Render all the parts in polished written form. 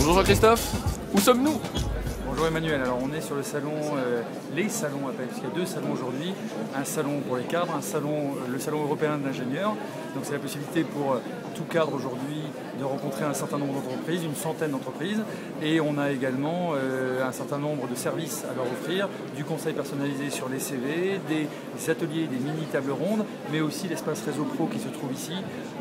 Bonjour Jean-Christophe, où sommes-nous? Bonjour Emmanuel, alors on est sur le salon, les salons appellent, parce qu'il y a deux salons aujourd'hui, un salon pour les cadres, le salon européen de l'ingénieur, donc c'est la possibilité pour tout cadre aujourd'hui de rencontrer un certain nombre d'entreprises, une centaine d'entreprises, et on a également un certain nombre de services à leur offrir, du conseil personnalisé sur les CV, des ateliers, des mini-tables rondes, mais aussi l'espace réseau pro qui se trouve ici,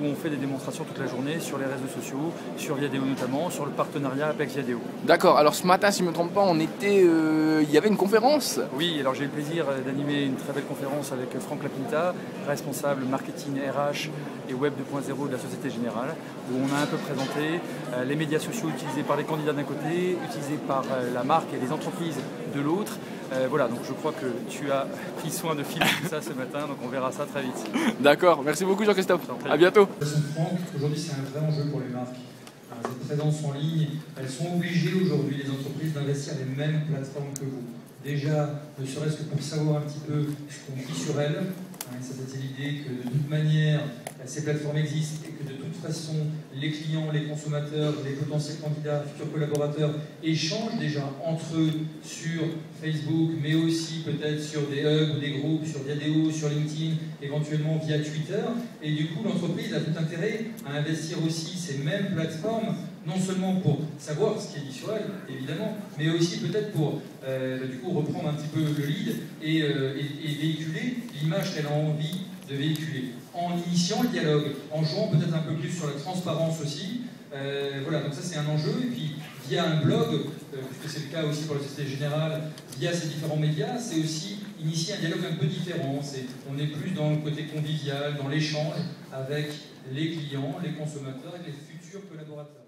où on fait des démonstrations toute la journée sur les réseaux sociaux, sur Viadeo notamment, sur le partenariat Apex Viadeo. D'accord, alors ce matin, si je ne me trompe pas, il y avait une conférence. Oui, alors j'ai eu le plaisir d'animer une très belle conférence avec Franck Lapinta, responsable marketing RH et Web 2.0 de la Société Générale, où on a un peu présenté les médias sociaux utilisés par les candidats d'un côté, utilisés par la marque et les entreprises de l'autre. Voilà, donc je crois que tu as pris soin de filmer tout ça ce matin, donc on verra ça très vite. D'accord, merci beaucoup Jean-Christophe, à bientôt. Franck, aujourd'hui c'est un vrai enjeu pour les marques. Cette présence en ligne, elles sont obligées aujourd'hui, les entreprises, d'investir les mêmes plateformes que vous. Déjà, ne serait-ce que pour savoir un petit peu ce qu'on dit sur elles, ça c'était l'idée que de toute manière, ces plateformes existent et que de toute façon, les clients, les consommateurs, les potentiels candidats, futurs collaborateurs échangent déjà entre eux sur Facebook, mais aussi peut-être sur des hubs ou des groupes, sur Viadeo, sur LinkedIn, éventuellement via Twitter. Et du coup, l'entreprise a tout intérêt à investir aussi ces mêmes plateformes, non seulement pour savoir ce qui est dit sur elle, évidemment, mais aussi peut-être pour du coup reprendre un petit peu le lead et véhiculer l'image qu'elle a envie de véhiculer, en initiant le dialogue, en jouant peut-être un peu plus sur la transparence aussi. Voilà, donc ça c'est un enjeu, et puis via un blog, puisque c'est le cas aussi pour la Société Générale, via ces différents médias, c'est aussi initier un dialogue un peu différent. On est plus dans le côté convivial, dans l'échange avec les clients, les consommateurs et les futurs collaborateurs.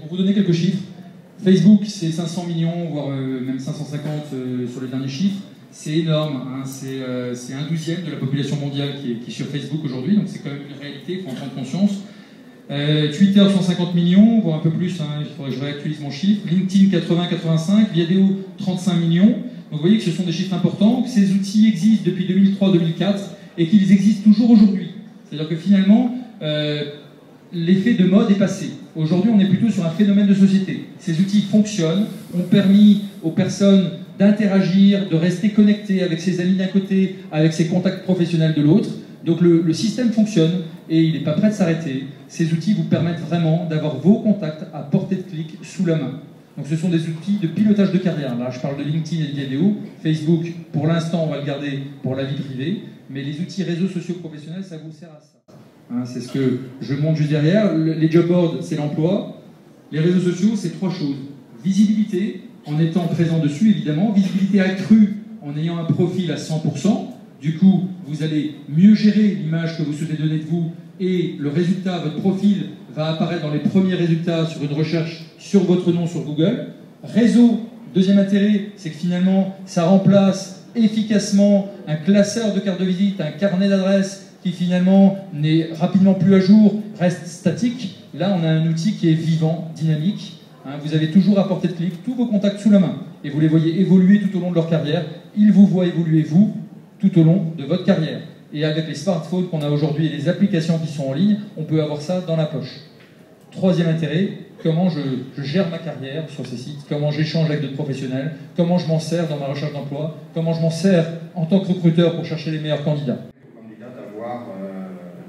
Pour vous donner quelques chiffres, Facebook c'est 500 millions, voire même 550 sur les derniers chiffres. C'est énorme, hein. C'est un douzième de la population mondiale qui est sur Facebook aujourd'hui, donc c'est quand même une réalité, il faut en prendre conscience. Twitter 150 millions, voire un peu plus, hein, il faudrait que je réactualise mon chiffre. LinkedIn 80-85, Viadeo 35 millions. Donc vous voyez que ce sont des chiffres importants, que ces outils existent depuis 2003-2004 et qu'ils existent toujours aujourd'hui. C'est-à-dire que finalement, l'effet de mode est passé. Aujourd'hui, on est plutôt sur un phénomène de société. Ces outils fonctionnent, ont permis aux personnes d'interagir, de rester connectées avec ses amis d'un côté, avec ses contacts professionnels de l'autre. Donc le système fonctionne et il n'est pas prêt de s'arrêter. Ces outils vous permettent vraiment d'avoir vos contacts à portée de clic sous la main. Donc ce sont des outils de pilotage de carrière. Là, je parle de LinkedIn et de Viadeo. Facebook, pour l'instant, on va le garder pour la vie privée. Mais les outils réseaux sociaux professionnels, ça vous sert à ça. Hein, c'est ce que je montre juste derrière. Les job boards, c'est l'emploi. Les réseaux sociaux, c'est trois choses. Visibilité, en étant présent dessus, évidemment. Visibilité accrue, en ayant un profil à 100%. Du coup, vous allez mieux gérer l'image que vous souhaitez donner de vous et le résultat, votre profil, va apparaître dans les premiers résultats sur une recherche sur votre nom sur Google. Réseau, deuxième intérêt, c'est que finalement, ça remplace efficacement un classeur de carte de visite, un carnet d'adresses qui finalement n'est rapidement plus à jour, reste statique. Là, on a un outil qui est vivant, dynamique. Hein, vous avez toujours à portée de clic tous vos contacts sous la main et vous les voyez évoluer tout au long de leur carrière. Ils vous voient évoluer, vous, tout au long de votre carrière. Et avec les smartphones qu'on a aujourd'hui et les applications qui sont en ligne, on peut avoir ça dans la poche. Troisième intérêt, comment je gère ma carrière sur ces sites, comment j'échange avec d'autres professionnels, comment je m'en sers dans ma recherche d'emploi, comment je m'en sers en tant que recruteur pour chercher les meilleurs candidats.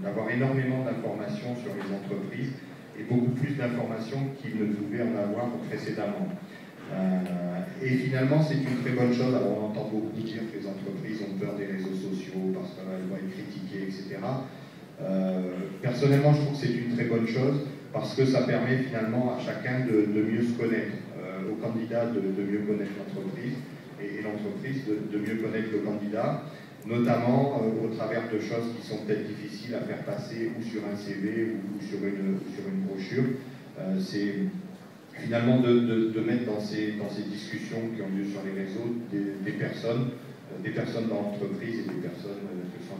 D'avoir énormément d'informations sur les entreprises et beaucoup plus d'informations qu'ils ne pouvaient en avoir précédemment. Et finalement, c'est une très bonne chose. Alors, on entend beaucoup dire que les entreprises ont peur des réseaux sociaux parce qu'elles vont être critiquées, etc. Personnellement, je trouve que c'est une très bonne chose parce que ça permet finalement à chacun de mieux se connaître, au candidat de mieux connaître l'entreprise et l'entreprise de mieux connaître le candidat, notamment au travers de choses qui sont peut-être difficiles à faire passer ou sur un CV ou sur une brochure. C'est finalement de mettre dans ces discussions qui ont lieu sur les réseaux des personnes dans l'entreprise et des personnes que sont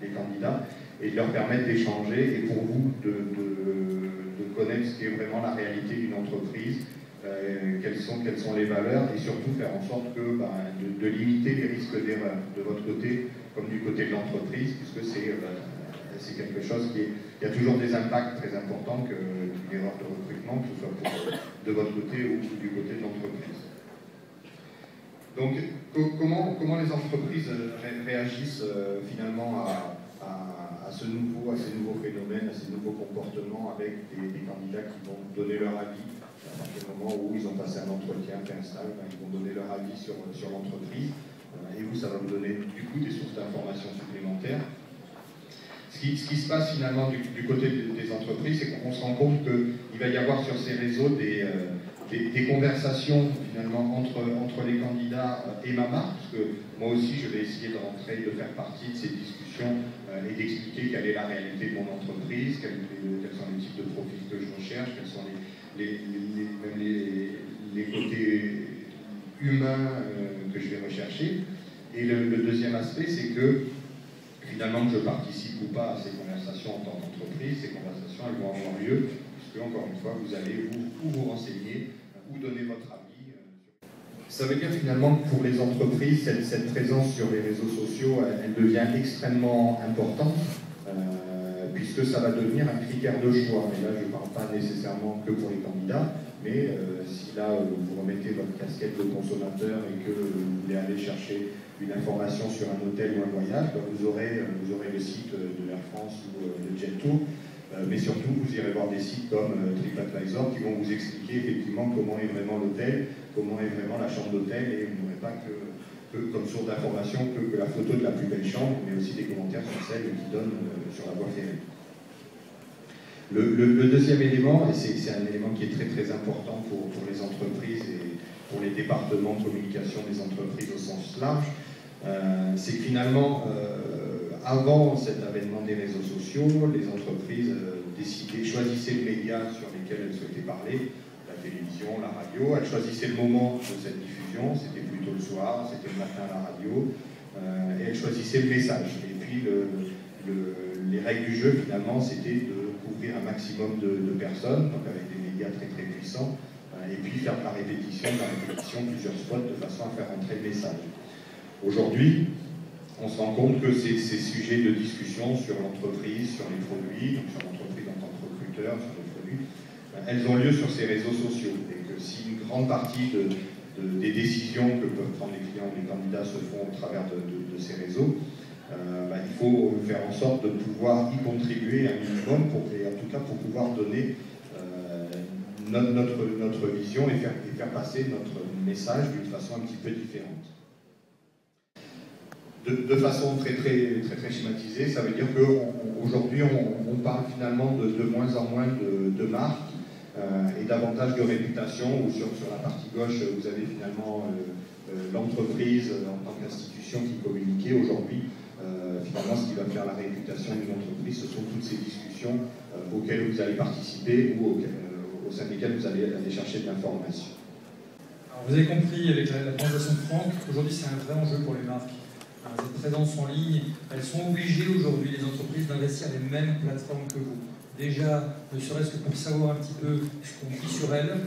les candidats, et de leur permettre d'échanger et pour vous de connaître ce qui est vraiment la réalité d'une entreprise, quelles sont les valeurs, et surtout faire en sorte de limiter les risques d'erreur de votre côté comme du côté de l'entreprise, puisque c'est quelque chose qui a toujours des impacts très importants qu'une erreur de recrutement, que ce soit de votre côté ou du côté de l'entreprise. Donc, comment les entreprises réagissent finalement à ces nouveaux phénomènes, à ces nouveaux comportements avec des candidats qui vont donner leur avis à partir du moment où ils ont passé un entretien, fait un stage, ils vont donner leur avis sur l'entreprise. Et vous, ça va vous donner du coup des sources d'informations supplémentaires. Ce qui se passe finalement du côté des entreprises, c'est qu'on se rend compte qu'il va y avoir sur ces réseaux des conversations finalement entre les candidats et ma marque, parce que moi aussi je vais essayer de rentrer, de faire partie de ces discussions et d'expliquer quelle est la réalité de mon entreprise, quels sont les types de profils que je recherche, quels sont les côtés humains que je vais rechercher. Et le deuxième aspect, c'est que finalement que je participe ou pas à ces conversations en tant qu'entreprise, ces conversations elles vont avoir lieu, puisque encore une fois vous allez vous renseigner ou donner votre avis. Ça veut dire finalement que pour les entreprises, cette présence sur les réseaux sociaux, elle devient extrêmement importante, puisque ça va devenir un critère de choix. Et là je ne parle pas nécessairement que pour les candidats, mais si là vous remettez votre casquette de consommateur et que vous voulez aller chercher une information sur un hôtel ou un voyage, vous aurez le site de l'Air France ou de Jet2, mais surtout vous irez voir des sites comme TripAdvisor qui vont vous expliquer effectivement comment est vraiment l'hôtel, comment est vraiment la chambre d'hôtel, et vous n'aurez pas que comme source d'information que la photo de la plus belle chambre, mais aussi des commentaires sur celle qui donne sur la voie ferrée. Le deuxième élément, et c'est un élément qui est très très important pour les entreprises et pour les départements de communication des entreprises au sens large, c'est que finalement, avant cet avènement des réseaux sociaux, les entreprises choisissaient le média sur lequel elles souhaitaient parler, la télévision, la radio, elles choisissaient le moment de cette diffusion, c'était plutôt le soir, c'était le matin à la radio, et elles choisissaient le message. Et puis les règles du jeu finalement, c'était de couvrir un maximum de personnes, donc avec des médias très très puissants, et puis faire de la répétition, plusieurs spots de façon à faire entrer le message. Aujourd'hui, on se rend compte que ces sujets de discussion sur l'entreprise, sur les produits, donc sur l'entreprise en tant que recruteur, sur les produits, elles ont lieu sur ces réseaux sociaux. Et que si une grande partie des décisions que peuvent prendre les clients ou les candidats se font au travers de ces réseaux, il faut faire en sorte de pouvoir y contribuer un minimum, et en tout cas pour pouvoir donner notre vision et faire passer notre message d'une façon un petit peu différente. De façon très schématisée, ça veut dire qu'aujourd'hui on parle finalement de moins en moins de marques et davantage de réputation, où sur la partie gauche vous avez finalement l'entreprise en tant qu'institution qui communiquait. Aujourd'hui, finalement ce qui va faire la réputation d'une entreprise, ce sont toutes ces discussions auxquelles vous allez participer ou au sein desquelles vous allez aller chercher de l'information. Vous avez compris avec la présentation de Franck, aujourd'hui c'est un vrai enjeu pour les marques. Cette présence en ligne, elles sont obligées aujourd'hui, les entreprises, d'investir les mêmes plateformes que vous. Déjà, ne serait-ce que pour savoir un petit peu ce qu'on dit sur elles,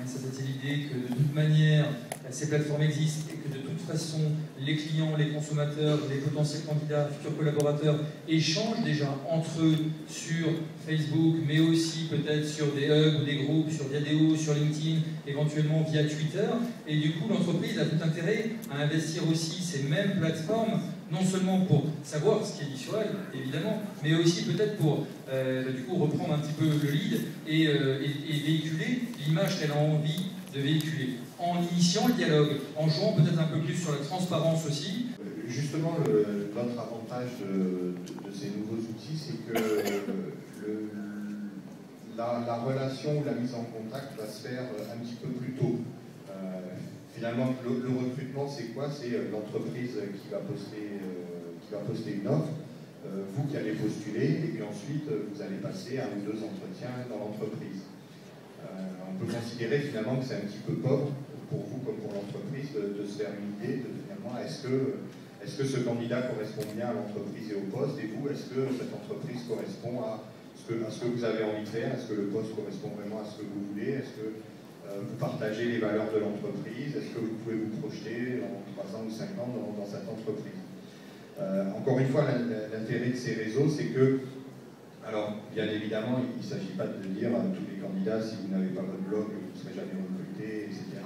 c'est l'idée que de toute manière, ces plateformes existent et que de toute façon, les clients, les consommateurs, les potentiels candidats, futurs collaborateurs échangent déjà entre eux sur Facebook, mais aussi peut-être sur des hubs ou des groupes, sur Viadeo, sur LinkedIn, éventuellement via Twitter. Et du coup, l'entreprise a tout intérêt à investir aussi ces mêmes plateformes, non seulement pour savoir ce qui est dit sur elle, évidemment, mais aussi peut-être pour du coup reprendre un petit peu le lead et véhiculer l'image qu'elle a envie de véhiculer, en initiant le dialogue, en jouant peut-être un peu plus sur la transparence aussi. Justement, l'autre avantage de ces nouveaux outils, c'est que la relation ou la mise en contact va se faire un petit peu plus tôt. Finalement, le recrutement, c'est quoi? C'est l'entreprise qui va poster une offre, vous qui allez postuler, et puis ensuite vous allez passer 1 ou 2 entretiens dans l'entreprise. On peut considérer finalement que c'est un petit peu pauvre pour vous comme pour l'entreprise de se faire une idée de finalement est-ce que ce candidat correspond bien à l'entreprise et au poste, et vous, est-ce que cette entreprise correspond à ce que vous avez envie de faire, est-ce que le poste correspond vraiment à ce que vous voulez, est-ce que vous partagez les valeurs de l'entreprise, est-ce que vous pouvez vous projeter en 3 ans ou 5 ans dans cette entreprise. Encore une fois, l'intérêt de ces réseaux, c'est que Alors, bien évidemment, il ne s'agit pas de dire à tous les candidats, si vous n'avez pas votre blog, vous ne serez jamais recruté, etc.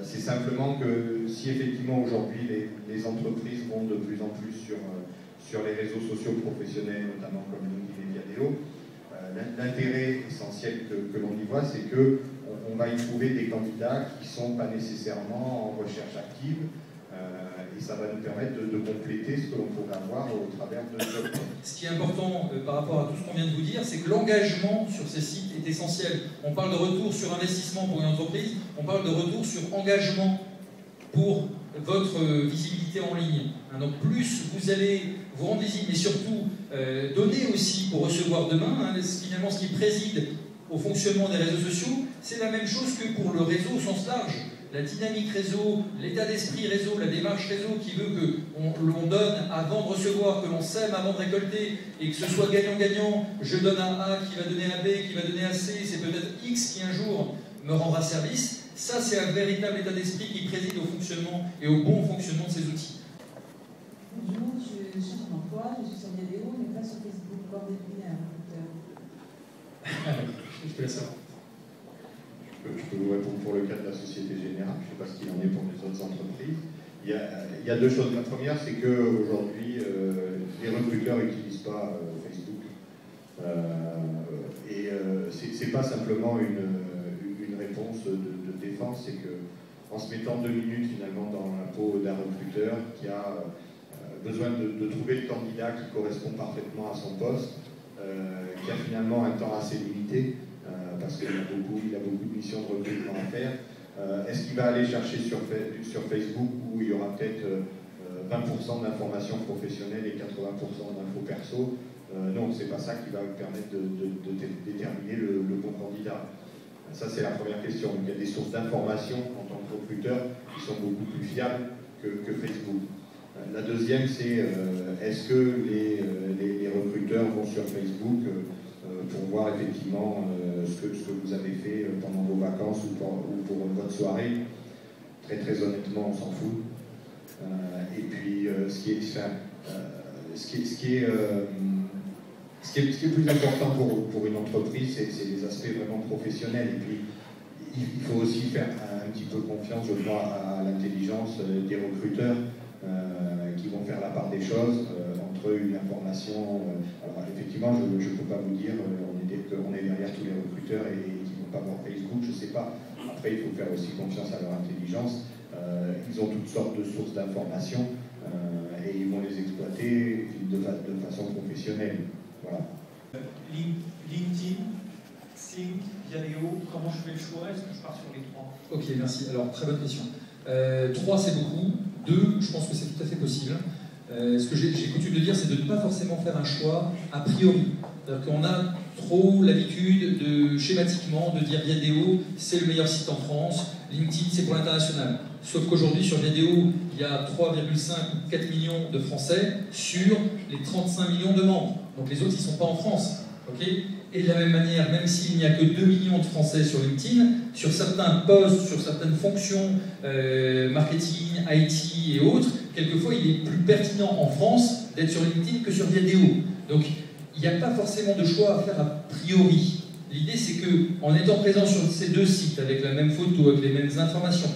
C'est simplement que si effectivement aujourd'hui les entreprises vont de plus en plus sur les réseaux sociaux professionnels, notamment comme LinkedIn et Viadeo, l'intérêt essentiel que l'on y voit, c'est qu'on va y trouver des candidats qui ne sont pas nécessairement en recherche active, et ça va nous permettre de compléter ce que l'on pourrait avoir au travers de job. Ce qui est important par rapport à tout ce qu'on vient de vous dire, c'est que l'engagement sur ces sites est essentiel. On parle de retour sur investissement pour une entreprise, on parle de retour sur engagement pour votre visibilité en ligne. Donc plus vous allez vous rendre visible, mais surtout donner aussi pour recevoir demain, finalement ce qui préside au fonctionnement des réseaux sociaux, c'est la même chose que pour le réseau au sens large. La dynamique réseau, l'état d'esprit réseau, la démarche réseau qui veut que l'on donne avant de recevoir, que l'on sème avant de récolter, et que ce soit gagnant-gagnant, je donne à A qui va donner à B, qui va donner à C, c'est peut-être X qui un jour me rendra service. Ça, c'est un véritable état d'esprit qui préside au fonctionnement et au bon fonctionnement de ces outils. Bonjour, je cherche un emploi, je suis sur Viadeo, mais pas sur Facebook. Comment définir un recruteur? Je te laisse savoir. Je peux vous répondre pour le cas de la Société Générale, je ne sais pas ce qu'il en est pour les autres entreprises. Il y a deux choses. La première, c'est qu'aujourd'hui, les recruteurs n'utilisent pas Facebook. C'est pas simplement une réponse de défense, c'est qu'en se mettant 2 minutes finalement dans la peau d'un recruteur qui a besoin de trouver le candidat qui correspond parfaitement à son poste, qui a finalement un temps assez limité, parce qu'il a beaucoup de missions de recrutement à faire. Est-ce qu'il va aller chercher sur Facebook où il y aura peut-être 20% d'informations professionnelles et 80% d'infos perso? Non, c'est pas ça qui va permettre de déterminer le bon candidat. Ça, c'est la première question. Il y a des sources d'informations en tant que recruteur qui sont beaucoup plus fiables que Facebook. La deuxième, c'est est-ce que les recruteurs vont sur Facebook pour voir effectivement ce que vous avez fait pendant vos vacances ou pour votre soirée? Très très honnêtement, on s'en fout. Et puis ce qui est plus important pour une entreprise, c'est les aspects vraiment professionnels. Et puis il faut aussi faire un petit peu confiance, je crois, à l'intelligence des recruteurs qui vont faire la part des choses entre une information. Alors effectivement, je ne peux pas vous dire qu'on est derrière tous les recruteurs et qu'ils ne vont pas voir Facebook, je ne sais pas. Après, il faut faire aussi confiance à leur intelligence. Ils ont toutes sortes de sources d'informations et ils vont les exploiter de façon professionnelle. Voilà. LinkedIn, Sync, Viadeo, comment je fais le choix? Est-ce que je pars sur les 3? Ok, merci. Alors, très bonne question. 3, c'est beaucoup. 2, je pense que c'est tout à fait possible. Ce que j'ai coutume de dire, c'est de ne pas forcément faire un choix a priori. C'est-à-dire qu'on a trop l'habitude schématiquement de dire Viadeo, c'est le meilleur site en France, LinkedIn, c'est pour l'international. Sauf qu'aujourd'hui, sur Viadeo, il y a 3,5 ou 4 millions de Français sur les 35 millions de membres. Donc les autres, ils ne sont pas en France. Okay, et de la même manière, même s'il n'y a que 2 millions de Français sur LinkedIn, sur certains postes, sur certaines fonctions, marketing, IT et autres, quelquefois il est plus pertinent en France d'être sur LinkedIn que sur Viadeo. Donc il n'y a pas forcément de choix à faire a priori. L'idée c'est qu'en étant présent sur ces deux sites, avec la même photo, avec les mêmes informations,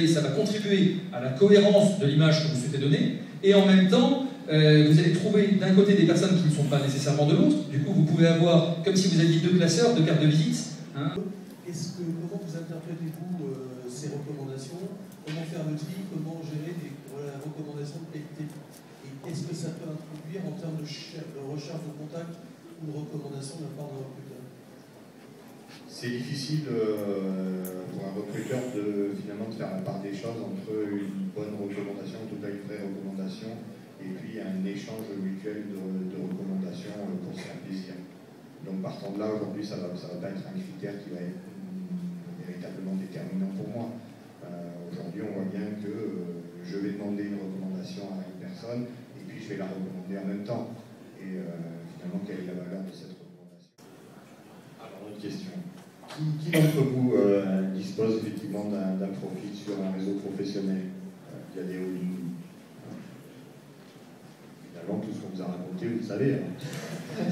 ça va contribuer à la cohérence de l'image que vous souhaitez donner, et en même temps, vous allez trouver d'un côté des personnes qui ne sont pas nécessairement de l'autre. Du coup, vous pouvez avoir, comme si vous aviez 2 classeurs, 2 cartes de visite. Hein. Comment vous interprétez-vous ces recommandations? Comment faire le tri? Comment gérer les recommandations de qualité? Et qu'est-ce que ça peut introduire en termes de recherche de contact ou de recommandation de la part d'un recruteur? C'est difficile pour un recruteur finalement de faire la part des choses entre une bonne recommandation, en tout cas une vraie recommandation, et puis un échange mutuel de recommandations pour se faire plaisir. Donc partant de là, aujourd'hui, ça va pas être un critère qui va être véritablement déterminant pour moi. Aujourd'hui, on voit bien que je vais demander une recommandation à une personne, et puis je vais la recommander en même temps. Et finalement, quelle est la valeur de cette recommandation? Alors, autre question. Qui d'entre vous dispose effectivement d'un profil sur un réseau professionnel? Il y a des Finalement, tout ce qu'on vous a raconté, vous le savez. Hein.